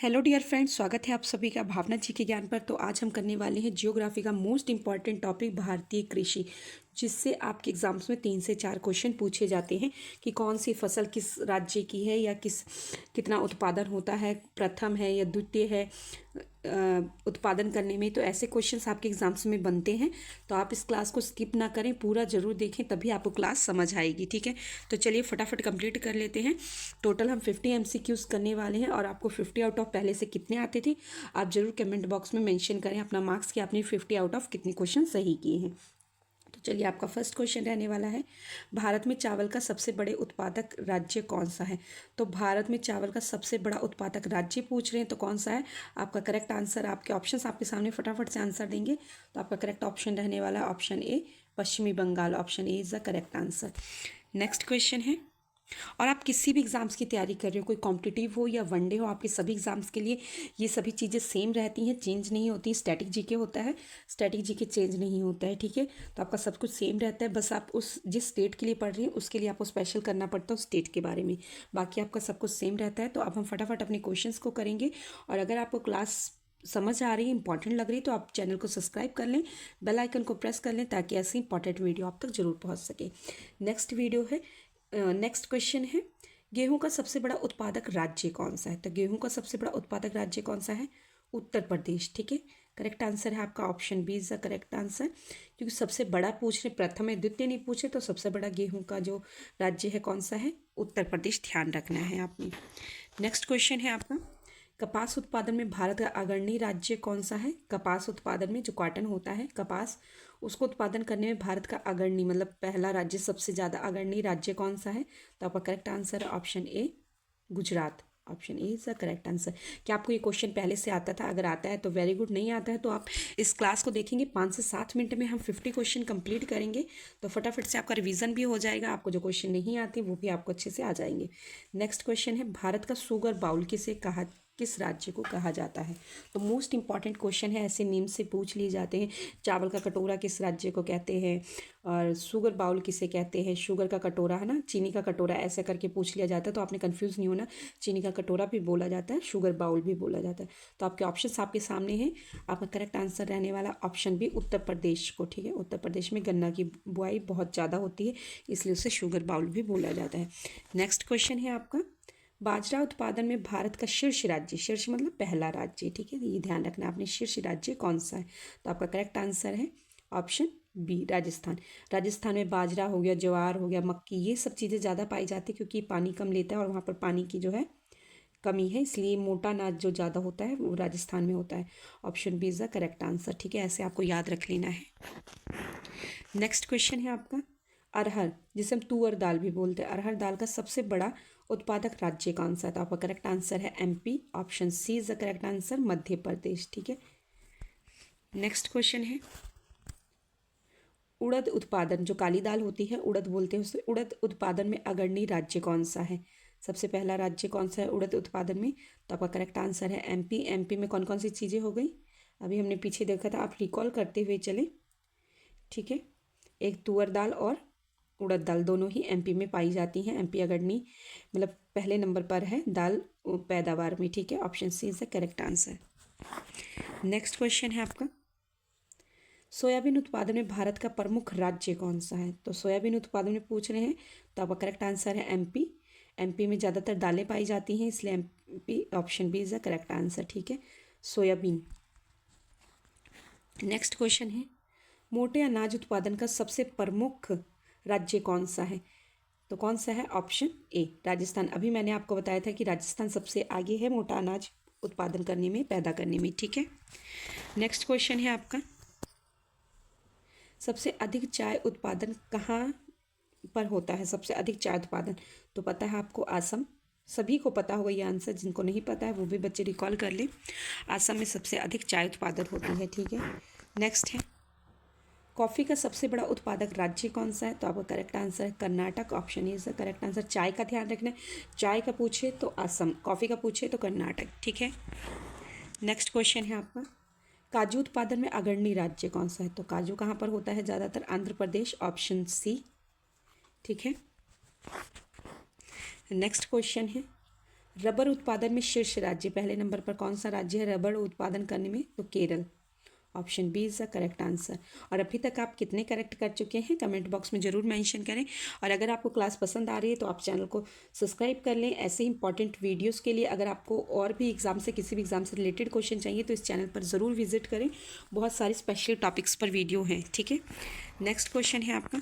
Hello dear friends, स्वागत है आप सभी का भावना जी के ज्ञान पर। तो आज हम करने वाले हैं जियोग्राफी का मोस्ट इंपॉर्टेंट टॉपिक भारतीय कृषि, जिससे आपके एग्जाम्स में 3 से 4 क्वेश्चन पूछे जाते हैं कि कौन सी फसल किस राज्य की है या कितना उत्पादन होता है, प्रथम है या द्वितीय है उत्पादन करने में। तो ऐसे क्वेश्चंस आपके एग्जाम्स में बनते हैं। तो आप इस क्लास को स्किप ना करें, पूरा ज़रूर देखें, तभी आपको क्लास समझ आएगी। ठीक है, तो चलिए फटाफट कंप्लीट कर लेते हैं। टोटल हम 50 MCQs करने वाले हैं और आपको 50 आउट ऑफ पहले से कितने आते थे आप ज़रूर कमेंट बॉक्स में मेंशन करें अपना मार्क्स कि आपने 50 आउट ऑफ कितने क्वेश्चन सही किए हैं। तो चलिए, आपका फर्स्ट क्वेश्चन रहने वाला है, भारत में चावल का सबसे बड़े उत्पादक राज्य कौन सा है। तो भारत में चावल का सबसे बड़ा उत्पादक राज्य पूछ रहे हैं, तो कौन सा है। आपका करेक्ट आंसर, आपके ऑप्शंस आपके सामने, फटाफट से आंसर देंगे। तो आपका करेक्ट ऑप्शन रहने वाला है ऑप्शन ए, पश्चिमी Bengal. Option A is the correct answer. Next question है, और आप किसी भी एग्ज़ाम्स की तैयारी कर रहे हो, कोई कॉम्पिटिटिव हो या वनडे हो, आपके सभी एग्ज़ाम्स के लिए ये सभी चीज़ें सेम रहती हैं, चेंज नहीं होती। स्टैटिक जीके होता है, स्टैटिक जीके चेंज नहीं होता है। ठीक है, तो आपका सब कुछ सेम रहता है, बस आप उस जिस स्टेट के लिए पढ़ रही हैं उसके लिए आपको स्पेशल करना पड़ता है उस स्टेट के बारे में। बाकी आपका सब कुछ सेम रहता है। तो अब हम फटाफट अपने क्वेश्चंस को करेंगे, और अगर आपको क्लास समझ आ रही है, इंपॉर्टेंट लग रही है, तो आप चैनल को सब्सक्राइब कर लें, बेल आइकन को प्रेस कर लें, ताकि ऐसी इंपॉर्टेंट वीडियो आप तक जरूर पहुंच सके। नेक्स्ट वीडियो है, नेक्स्ट क्वेश्चन है, गेहूं का सबसे बड़ा उत्पादक राज्य कौन सा है। तो गेहूं का सबसे बड़ा उत्पादक राज्य कौन सा है, उत्तर प्रदेश। ठीक है, करेक्ट आंसर है आपका option B is the correct answer. क्योंकि सबसे बड़ा पूछ रहे, प्रथम है द्वितीय नहीं पूछे, तो सबसे बड़ा गेहूं का जो राज्य है कौन सा है, उत्तर प्रदेश, ध्यान रखना है आपने। नेक्स्ट क्वेश्चन है आपका, कपास उत्पादन में भारत का अग्रणी राज्य कौन सा है। कपास उत्पादन में जो कॉटन होता है कपास, उसको उत्पादन करने में भारत का अग्रणी मतलब पहला राज्य, सबसे ज़्यादा अग्रणी राज्य कौन सा है। तो आपका करेक्ट आंसर है option A, Gujarat. Option A is the correct answer. क्या आपको ये क्वेश्चन पहले से आता था? अगर आता है तो वेरी गुड, नहीं आता है तो आप इस क्लास को देखेंगे, 5 से 7 मिनट में हम 50 क्वेश्चन कंप्लीट करेंगे। तो फटाफट से आपका रिवीजन भी हो जाएगा, आपको जो क्वेश्चन नहीं आते वो भी आपको अच्छे से आ जाएंगे। नेक्स्ट क्वेश्चन है, भारत का शुगर बाउल किस राज्य को कहा जाता है। तो मोस्ट इंपॉर्टेंट क्वेश्चन है, ऐसे नेम से पूछ लिए जाते हैं। चावल का कटोरा किस राज्य को कहते हैं, और शुगर बाउल किसे कहते हैं। शुगर का कटोरा है ना, चीनी का कटोरा, ऐसे करके पूछ लिया जाता है, तो आपने कंफ्यूज नहीं होना। चीनी का कटोरा भी बोला जाता है, शुगर बाउल भी बोला जाता है। तो आपके ऑप्शंस आपके सामने हैं। आपका करेक्ट आंसर रहने वाला ऑप्शन बी, उत्तर प्रदेश को। ठीक है, उत्तर प्रदेश में गन्ना की बुआई बहुत ज़्यादा होती है, इसलिए उसे शुगर बाउल भी बोला जाता है। नेक्स्ट क्वेश्चन है आपका, बाजरा उत्पादन में भारत का शीर्ष राज्य, शीर्ष मतलब पहला राज्य, ठीक है, ये ध्यान रखना आपने, शीर्ष राज्य कौन सा है। तो आपका करेक्ट आंसर है ऑप्शन बी, राजस्थान। राजस्थान में बाजरा हो गया, ज्वार हो गया, मक्की, ये सब चीज़ें ज़्यादा पाई जाती है, क्योंकि पानी कम लेता है और वहाँ पर पानी की जो है कमी है, इसलिए मोटा अनाज जो ज़्यादा होता है वो राजस्थान में होता है। Option B is the correct answer. ठीक है, ऐसे आपको याद रख लेना है। नेक्स्ट क्वेश्चन है आपका, अरहर जिसे हम तुअर दाल भी बोलते हैं, अरहर दाल का सबसे बड़ा उत्पादक राज्य कौन सा है। तो आपका करेक्ट आंसर है MP. Option C is the correct answer, Madhya Pradesh. ठीक है, नेक्स्ट क्वेश्चन है, उड़द उत्पादन, जो काली दाल होती है उड़द बोलते हैं उसे, उड़द उत्पादन में अग्रणी राज्य कौन सा है। सबसे पहला राज्य कौन सा है उड़द उत्पादन में। तो आपका करेक्ट आंसर है एमपी। एमपी में कौन कौन सी चीज़ें हो गई, अभी हमने पीछे देखा था, आप रिकॉल करते हुए चले। ठीक है, एक तुअर दाल और उड़द दाल दोनों ही एमपी में पाई जाती हैं। एमपी अग्रणी मतलब पहले नंबर पर है दाल पैदावार में। ठीक है, option C is the correct answer. Next question है आपका, सोयाबीन उत्पादन में भारत का प्रमुख राज्य कौन सा है। तो सोयाबीन उत्पादन में पूछ रहे हैं, तो आपका करेक्ट आंसर है एमपी। एमपी में ज़्यादातर दालें पाई जाती हैं, इसलिए MP, option B is the correct answer. ठीक है, सोयाबीन। नेक्स्ट क्वेश्चन है, मोटे अनाज उत्पादन का सबसे प्रमुख राज्य कौन सा है। तो कौन सा है, ऑप्शन ए, राजस्थान। अभी मैंने आपको बताया था कि राजस्थान सबसे आगे है मोटा अनाज उत्पादन करने में, पैदा करने में। ठीक है, नेक्स्ट क्वेश्चन है आपका, सबसे अधिक चाय उत्पादन कहाँ पर होता है। सबसे अधिक चाय उत्पादन, तो पता है आपको, असम। सभी को पता होगा ये आंसर, जिनको नहीं पता है वो भी बच्चे रिकॉल कर ले। असम में सबसे अधिक चाय उत्पादन होती है। ठीक है, नेक्स्ट है, कॉफ़ी का सबसे बड़ा उत्पादक राज्य कौन सा है। तो आपका करेक्ट आंसर है Karnataka. Option is the correct answer. चाय का ध्यान रखना है, चाय का पूछे तो असम, कॉफ़ी का पूछे तो कर्नाटक। ठीक है, नेक्स्ट क्वेश्चन है आपका, काजू उत्पादन में अग्रणी राज्य कौन सा है। तो काजू कहाँ पर होता है ज़्यादातर, आंध्र प्रदेश। ऑप्शन सी। ठीक है, नेक्स्ट क्वेश्चन है, रबर उत्पादन में शीर्ष राज्य, पहले नंबर पर कौन सा राज्य है रबर उत्पादन करने में? तो Kerala. Option B is the correct answer. और अभी तक आप कितने करेक्ट कर चुके हैं कमेंट बॉक्स में ज़रूर मेंशन करें। और अगर आपको क्लास पसंद आ रही है तो आप चैनल को सब्सक्राइब कर लें ऐसे ही इंपॉर्टेंट वीडियोस के लिए। अगर आपको और भी एग्जाम से किसी भी एग्जाम से रिलेटेड क्वेश्चन चाहिए तो इस चैनल पर ज़रूर विजिट करें, बहुत सारे स्पेशल टॉपिक्स पर वीडियो हैं। ठीक है, नेक्स्ट क्वेश्चन है आपका,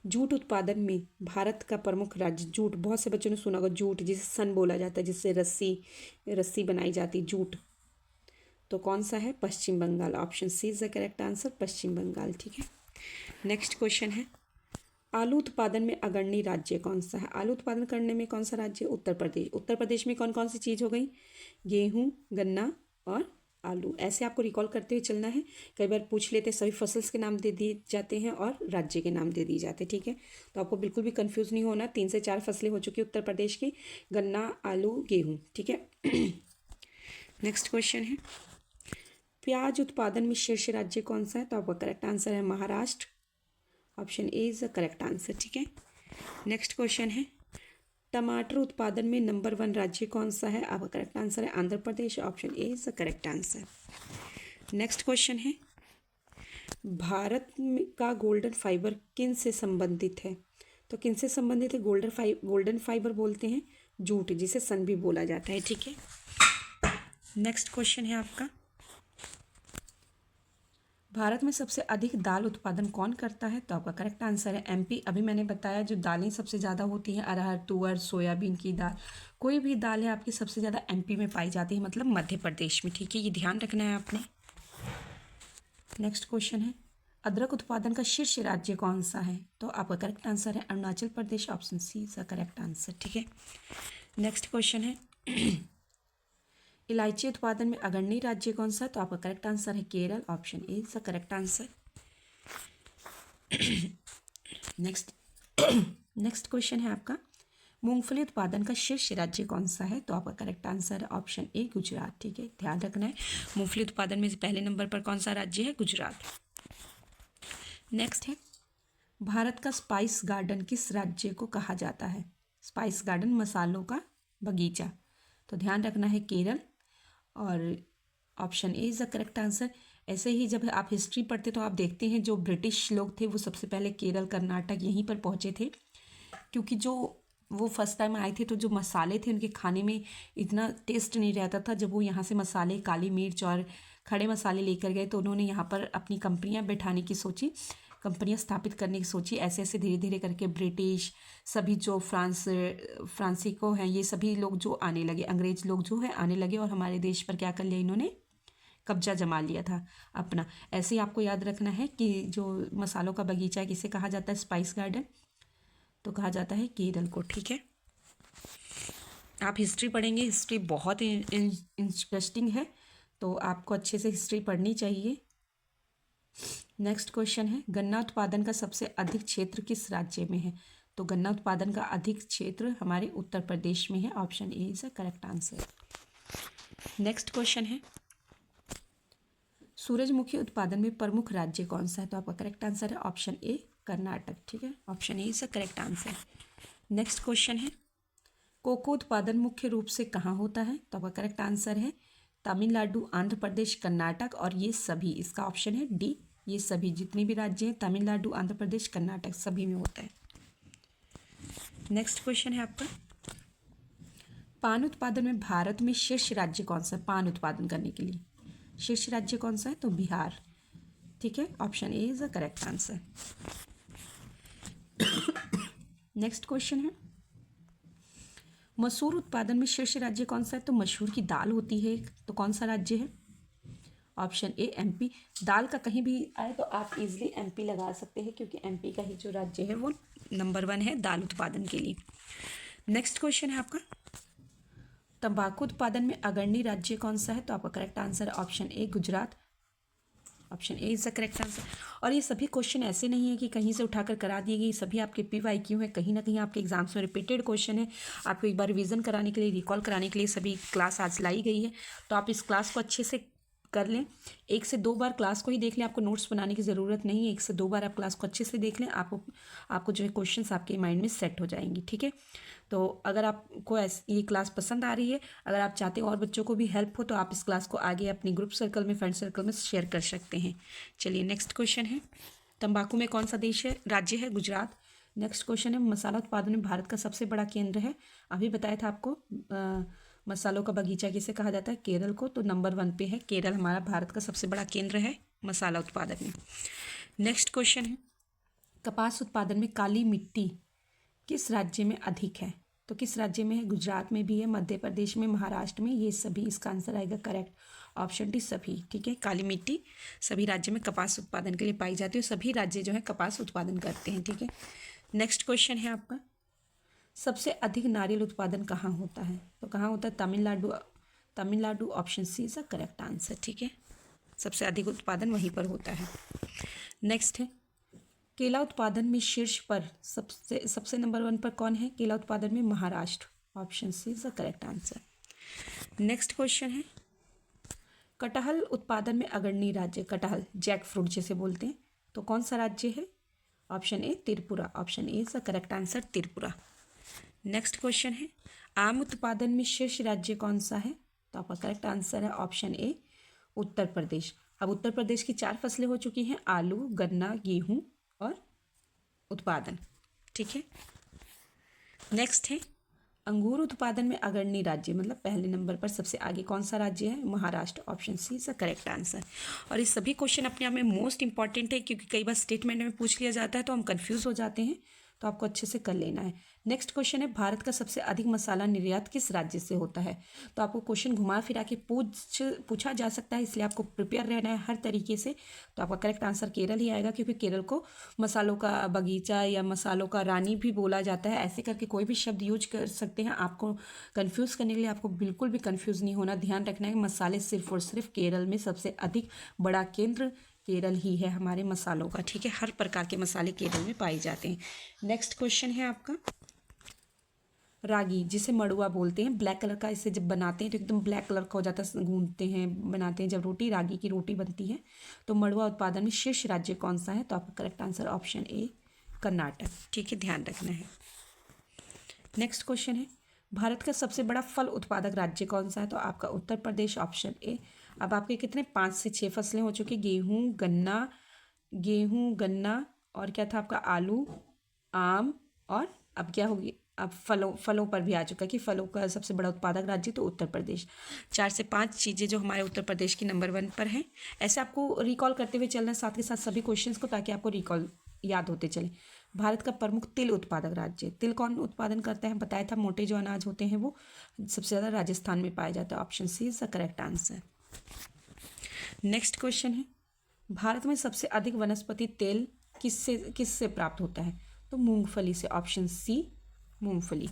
जूट उत्पादन में भारत का प्रमुख राज्य। जूट, बहुत से बच्चों ने सुना होगा जूट, जिसे सन बोला जाता है, जिससे रस्सी बनाई जाती है, जूट। तो कौन सा है? Paschim Bangal. Option C is the correct answer, Paschim Bangal. ठीक है, नेक्स्ट क्वेश्चन है, आलू उत्पादन में अग्रणी राज्य कौन सा है? आलू उत्पादन करने में कौन सा राज्य? उत्तर प्रदेश। उत्तर प्रदेश में कौन कौन सी चीज़ हो गई? गेहूँ, गन्ना और आलू। ऐसे आपको रिकॉल करते हुए चलना है। कई बार पूछ लेते सभी फसल्स के नाम दे दिए जाते हैं और राज्य के नाम दे दिए जाते हैं। ठीक है, तो आपको बिल्कुल भी कंफ्यूज नहीं होना। 3 से 4 फसलें हो चुकी उत्तर प्रदेश की, गन्ना, आलू, गेहूँ। ठीक है, नेक्स्ट क्वेश्चन है, प्याज उत्पादन में शीर्ष राज्य कौन सा है? तो आपका करेक्ट आंसर है Maharashtra. Option A is the correct answer. ठीक है, नेक्स्ट क्वेश्चन है, टमाटर उत्पादन में नंबर 1 राज्य कौन सा है? आपका करेक्ट आंसर है Andhra Pradesh. Option A is the correct answer. Next question है, भारत का गोल्डन फाइबर किन से संबंधित है? तो किन से संबंधित है? गोल्डन फाइबर बोलते हैं जूट, जिसे सन भी बोला जाता है। ठीक है, नेक्स्ट क्वेश्चन है आपका, भारत में सबसे अधिक दाल उत्पादन कौन करता है? तो आपका करेक्ट आंसर है एमपी। अभी मैंने बताया जो दालें सबसे ज़्यादा होती हैं, अरहर, तुअर, सोयाबीन की दाल, कोई भी दाल है आपकी सबसे ज़्यादा एमपी में पाई जाती है, मतलब मध्य प्रदेश में। ठीक है, ये ध्यान रखना है आपने। नेक्स्ट क्वेश्चन है, अदरक उत्पादन का शीर्ष राज्य कौन सा है? तो आपका करेक्ट आंसर है Arunachal Pradesh. Option C is the correct answer. ठीक है, नेक्स्ट क्वेश्चन है, इलायची उत्पादन में अग्रणी राज्य कौन सा? तो आपका करेक्ट आंसर है Kerala. Option A is the correct answer. Next question है आपका, मूंगफली उत्पादन का शीर्ष राज्य कौन सा है? तो आपका करेक्ट आंसर है ऑप्शन ए गुजरात। ठीक है, ध्यान रखना है, मूंगफली उत्पादन में से पहले नंबर पर कौन सा राज्य है? गुजरात। नेक्स्ट है, भारत का स्पाइस गार्डन किस राज्य को कहा जाता है? स्पाइस गार्डन, मसालों का बगीचा। तो ध्यान रखना है केरल। और option A is the correct answer. ऐसे ही जब आप हिस्ट्री पढ़ते तो आप देखते हैं जो ब्रिटिश लोग थे वो सबसे पहले केरल, कर्नाटक यहीं पर पहुँचे थे, क्योंकि जो वो फर्स्ट टाइम आए थे तो जो मसाले थे उनके खाने में इतना टेस्ट नहीं रहता था। जब वो यहाँ से मसाले, काली मिर्च और खड़े मसाले लेकर गए तो उन्होंने यहाँ पर अपनी कंपनियाँ बैठाने की सोची, कंपनियाँ स्थापित करने की सोची। ऐसे ऐसे धीरे धीरे करके ब्रिटिश, सभी जो फ्रांसिको हैं, ये सभी लोग जो आने लगे, अंग्रेज लोग जो है आने लगे और हमारे देश पर क्या कर लिया इन्होंने? कब्जा जमा लिया था अपना। ऐसे ही आपको याद रखना है कि जो मसालों का बगीचा है किसे कहा जाता है? Spice garden. तो कहा जाता है केरल को। ठीक है, आप हिस्ट्री पढ़ेंगे, हिस्ट्री बहुत इंटरेस्टिंग है, तो आपको अच्छे से हिस्ट्री पढ़नी चाहिए। नेक्स्ट क्वेश्चन है, गन्ना उत्पादन का सबसे अधिक क्षेत्र किस राज्य में है? तो गन्ना उत्पादन का अधिक क्षेत्र हमारे उत्तर प्रदेश में है। Option A is the correct answer. Next question है, सूरजमुखी उत्पादन में प्रमुख राज्य कौन सा है? तो आपका करेक्ट आंसर है ऑप्शन ए कर्नाटक। ठीक है, option A is the correct answer. Next question है, कोको उत्पादन मुख्य रूप से कहाँ होता है? तो आपका करेक्ट आंसर है तमिलनाडु, आंध्र प्रदेश, कर्नाटक और ये सभी। इसका ऑप्शन है डी, ये सभी जितने भी राज्य हैं तमिलनाडु, आंध्र प्रदेश, कर्नाटक सभी में होता है। नेक्स्ट क्वेश्चन है आपका, पान उत्पादन में भारत में शीर्ष राज्य कौन सा है? पान उत्पादन करने के लिए शीर्ष राज्य कौन सा है? तो बिहार। ठीक है, option A is the correct answer. Next question है, मसूर उत्पादन में शीर्ष राज्य कौन सा है? तो मसूर की दाल होती है एक, तो कौन सा राज्य है? ऑप्शन ए एमपी। दाल का कहीं भी आए तो आप इजीली एमपी लगा सकते हैं, क्योंकि एमपी का ही जो राज्य है वो नंबर 1 है दाल उत्पादन के लिए। नेक्स्ट क्वेश्चन है आपका, तंबाकू उत्पादन में अग्रणी राज्य कौन सा है? तो आपका करेक्ट आंसर है option A Gujarat. Option A is the correct answer. और ये सभी क्वेश्चन ऐसे नहीं है कि कहीं से उठाकर करा दिए गए, सभी आपके PYQ है, कहीं ना कहीं आपके एग्जाम्स में रिपीटेड क्वेश्चन है। आपको एक बार रिवीजन कराने के लिए, रिकॉल कराने के लिए सभी क्लास आज लाई गई है, तो आप इस क्लास को अच्छे से कर लें। 1 से 2 बार क्लास को ही देख लें, आपको नोट्स बनाने की ज़रूरत नहीं है। 1 से 2 बार आप क्लास को अच्छे से देख लें, आपको जो है क्वेश्चंस आपके माइंड में सेट हो जाएंगे। ठीक है, तो अगर आपको ये क्लास पसंद आ रही है, अगर आप चाहते हो और बच्चों को भी हेल्प हो, तो आप इस क्लास को आगे अपनी ग्रुप सर्कल में, फ्रेंड सर्कल में शेयर कर सकते हैं। चलिए नेक्स्ट क्वेश्चन है, तंबाकू में कौन सा देश है, राज्य है गुजरात। नेक्स्ट क्वेश्चन है, मसाला उत्पादन में भारत का सबसे बड़ा केंद्र है। अभी बताया था आपको मसालों का बगीचा किसे कहा जाता है, केरल को। तो नंबर 1 पे है केरल, हमारा भारत का सबसे बड़ा केंद्र है मसाला उत्पादन में। नेक्स्ट क्वेश्चन है, कपास उत्पादन में काली मिट्टी किस राज्य में अधिक है। तो किस राज्य में है, गुजरात में भी है, मध्य प्रदेश में, महाराष्ट्र में, ये सभी इसका आंसर आएगा करेक्ट। ऑप्शन डी सभी। ठीक है, काली मिट्टी सभी राज्य में कपास उत्पादन के लिए पाई जाती है, सभी राज्य जो है कपास उत्पादन करते हैं। ठीक है, नेक्स्ट क्वेश्चन है आपका, सबसे अधिक नारियल उत्पादन कहाँ होता है। तो कहाँ होता है, Tamil Nadu. Tamil Nadu option C is the correct answer. ठीक है, सबसे अधिक उत्पादन वहीं पर होता है। नेक्स्ट है, केला उत्पादन में शीर्ष पर सबसे नंबर 1 पर कौन है, केला उत्पादन में Maharashtra. Option C is the correct answer. Next question है, कटहल उत्पादन में अग्रणी राज्य, कटहल जैक फ्रूट जिसे बोलते हैं, तो कौन सा राज्य है। Option A Tripura. Option A is the correct answer, Tripura. Next question है, आम उत्पादन में शीर्ष राज्य कौन सा है। तो आपका करेक्ट आंसर है ऑप्शन ए उत्तर प्रदेश। अब उत्तर प्रदेश की 4 फसलें हो चुकी हैं, आलू, गन्ना, गेहूं और उत्पादन। ठीक है, नेक्स्ट है, अंगूर उत्पादन में अग्रणी राज्य मतलब पहले नंबर पर सबसे आगे कौन सा राज्य है, Maharashtra. Option C is the correct answer. और ये सभी क्वेश्चन अपने आप में मोस्ट इंपॉर्टेंट है, क्योंकि कई बार स्टेटमेंट में पूछ लिया जाता है तो हम कंफ्यूज हो जाते हैं, तो आपको अच्छे से कर लेना है। नेक्स्ट क्वेश्चन है, भारत का सबसे अधिक मसाला निर्यात किस राज्य से होता है। तो आपको क्वेश्चन घुमा फिरा के पूछा जा सकता है, इसलिए आपको प्रिपेयर रहना है हर तरीके से। तो आपका करेक्ट आंसर केरल ही आएगा, क्योंकि केरल को मसालों का बगीचा या मसालों का रानी भी बोला जाता है। ऐसे करके कोई भी शब्द यूज कर सकते हैं, आपको कन्फ्यूज़ करने के लिए आपको बिल्कुल भी कन्फ्यूज़ नहीं होना। ध्यान रखना है, मसाले सिर्फ और सिर्फ केरल में सबसे अधिक बड़ा केंद्र केरल ही है हमारे मसालों का। ठीक है, हर प्रकार के मसाले केरल में पाए जाते हैं। नेक्स्ट क्वेश्चन है आपका, रागी जिसे मड़ुआ बोलते हैं, ब्लैक कलर का इसे जब बनाते हैं तो एकदम ब्लैक कलर का हो जाता है, गूंथते हैं बनाते हैं जब रोटी, रागी की रोटी बनती है। तो मड़ुआ उत्पादन में शीर्ष राज्य कौन सा है। तो आपका करेक्ट आंसर ऑप्शन ए कर्नाटक। ठीक है, ध्यान रखना है। नेक्स्ट क्वेश्चन है, भारत का सबसे बड़ा फल उत्पादक राज्य कौन सा है। तो आपका उत्तर प्रदेश। ऑप्शन ए। अब आपके कितने 5 से 6 फसलें हो चुकी, गेहूं, गन्ना और क्या था आपका, आलू, आम, और अब क्या होगी, अब फलों पर भी आ चुका है कि फलों का सबसे बड़ा उत्पादक राज्य तो उत्तर प्रदेश। 4 से 5 चीज़ें जो हमारे उत्तर प्रदेश की नंबर 1 पर हैं। ऐसे आपको रिकॉल करते हुए चलना है साथ के साथ सभी क्वेश्चंस को, ताकि आपको रिकॉल याद होते चले। भारत का प्रमुख तिल उत्पादक राज्य, तिल कौन उत्पादन करता है, बताया था, मोटे जो अनाज होते हैं वो सबसे ज़्यादा राजस्थान में पाया जाता है। Option C is the correct answer. Next question है, भारत में सबसे अधिक वनस्पति तेल किससे प्राप्त होता है। तो मूंगफली से। ऑप्शन सी मूंगफली।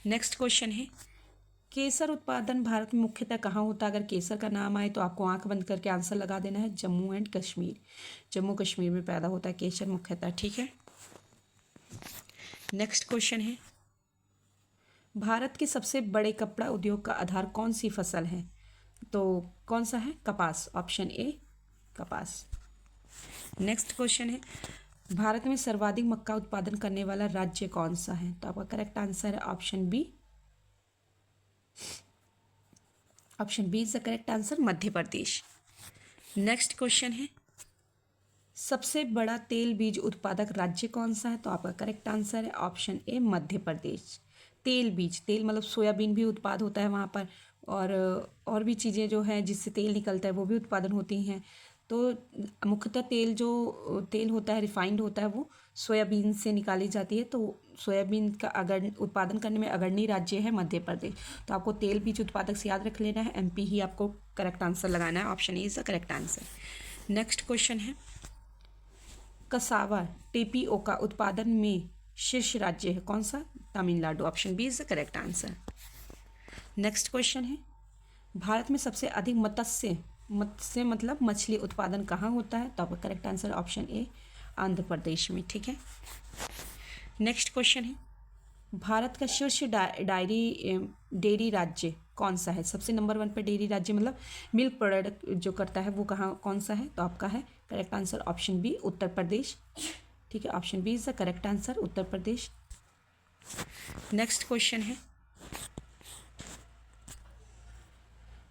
नेक्स्ट क्वेश्चन है, केसर उत्पादन भारत में मुख्यतः कहाँ होता है। अगर केसर का नाम आए तो आपको आंख बंद करके आंसर लगा देना है, जम्मू एंड कश्मीर। जम्मू कश्मीर में पैदा होता है केसर मुख्यतः। ठीक है, नेक्स्ट क्वेश्चन है, भारत के सबसे बड़े कपड़ा उद्योग का आधार कौन सी फसल है। तो कौन सा है, कपास। ऑप्शन ए कपास। नेक्स्ट क्वेश्चन है, भारत में सर्वाधिक मक्का उत्पादन करने वाला राज्य कौन सा है। तो आपका करेक्ट आंसर है option B. Option B is the correct answer, Madhya Pradesh. Next question है, सबसे बड़ा तेल बीज उत्पादक राज्य कौन सा है। तो आपका करेक्ट आंसर है ऑप्शन ए मध्य प्रदेश। तेल बीज, तेल मतलब सोयाबीन भी उत्पाद होता है वहाँ पर, और भी चीज़ें जो है जिससे तेल निकलता है वो भी उत्पादन होती हैं। तो मुख्यतः तेल होता है, रिफाइंड होता है, वो सोयाबीन से निकाली जाती है। तो सोयाबीन का अगर उत्पादन करने में अग्रणी राज्य है मध्य प्रदेश। तो आपको तेल बीज उत्पादक से याद रख लेना है, एमपी ही आपको करेक्ट आंसर लगाना है। Option A is the correct answer. Next question है, कसावा टेपिओका उत्पादन में शीर्ष राज्य है कौन सा। Tamil Nadu. Option B is the correct answer. Next question है, भारत में सबसे अधिक मत्स्य मतलब मछली उत्पादन कहाँ होता है। तो आपका correct answer option A Andhra Pradesh में। ठीक है, नेक्स्ट क्वेश्चन है, भारत का शीर्ष डेयरी राज्य कौन सा है। सबसे नंबर 1 पर डेयरी राज्य मतलब मिल्क प्रोडक्ट जो करता है वो कौन सा है। तो आपका है correct answer option B Uttar Pradesh. ठीक है, option B is the correct answer, Uttar Pradesh. Next question है,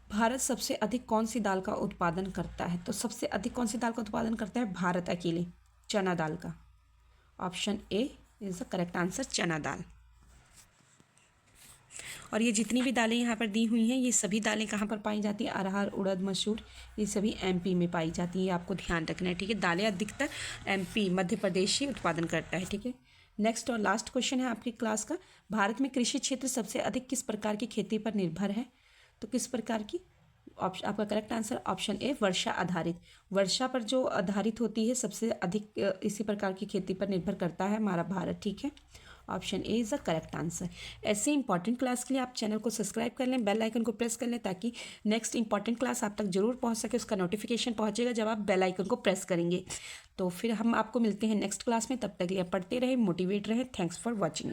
भारत सबसे अधिक कौन सी दाल का उत्पादन करता है? तो सबसे अधिक कौन सी दाल का उत्पादन करता है भारत अकेले? चना दाल का। Option A is the correct answer, चना दाल। और ये जितनी भी दालें यहाँ पर दी हुई हैं, ये सभी दालें कहाँ पर पाई जाती हैं? अरहर, उड़द, मसूर, ये सभी एमपी में पाई जाती हैं। ये आपको ध्यान रखना है, ठीक है। दालें अधिकतर एमपी, मध्य प्रदेश ही उत्पादन करता है, ठीक है। नेक्स्ट और लास्ट क्वेश्चन है आपकी क्लास का, भारत में कृषि क्षेत्र सबसे अधिक किस प्रकार की खेती पर निर्भर है? तो किस प्रकार की? ऑप्शन, आपका करेक्ट आंसर ऑप्शन ए, वर्षा आधारित। वर्षा पर जो आधारित होती है, सबसे अधिक इसी प्रकार की खेती पर निर्भर करता है हमारा भारत, ठीक है। Option A is the correct answer. ऐसे इंपॉर्टेंट क्लास के लिए आप चैनल को सब्सक्राइब कर लें, बेल आइकन को प्रेस कर लें, ताकि नेक्स्ट इंपॉर्टेंट क्लास आप तक जरूर पहुंच सके। उसका नोटिफिकेशन पहुंचेगा जब आप बेल आइकन को प्रेस करेंगे। तो फिर हम आपको मिलते हैं नेक्स्ट क्लास में। तब तक के लिए पढ़ते रहें, मोटिवेट रहें। Thanks for watching.